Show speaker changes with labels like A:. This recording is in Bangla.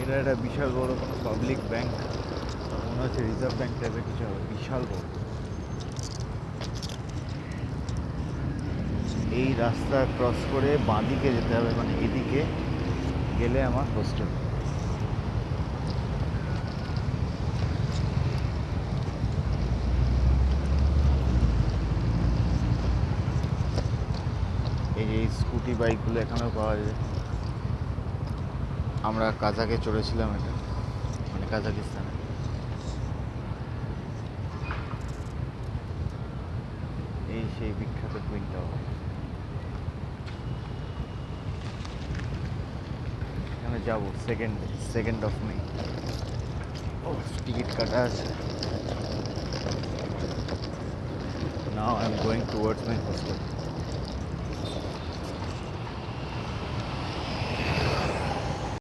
A: এটা একটা বিশাল বড় কোনো পাবলিক ব্যাংক, মনে হচ্ছে রিজার্ভ ব্যাংক টাইপের কিছু হবে, বিশাল বড়। এই রাস্তা ক্রস করে বাঁদিকে যেতে হবে, মানে এদিকে গেলে আমার হোস্টেল। এই যে স্কুটি বাইকগুলো এখানেও পাওয়া যায়। আমরা কাজাকে চড়েছিলাম, এটা মানে কাজাকিস্তানে। এই সেই বিখ্যাত টুইন টাওয়ার, এখানে যাবো সেকেন্ড অফ মে। ও, টিকিট কাটা আছে। Now I am going towards my hostel.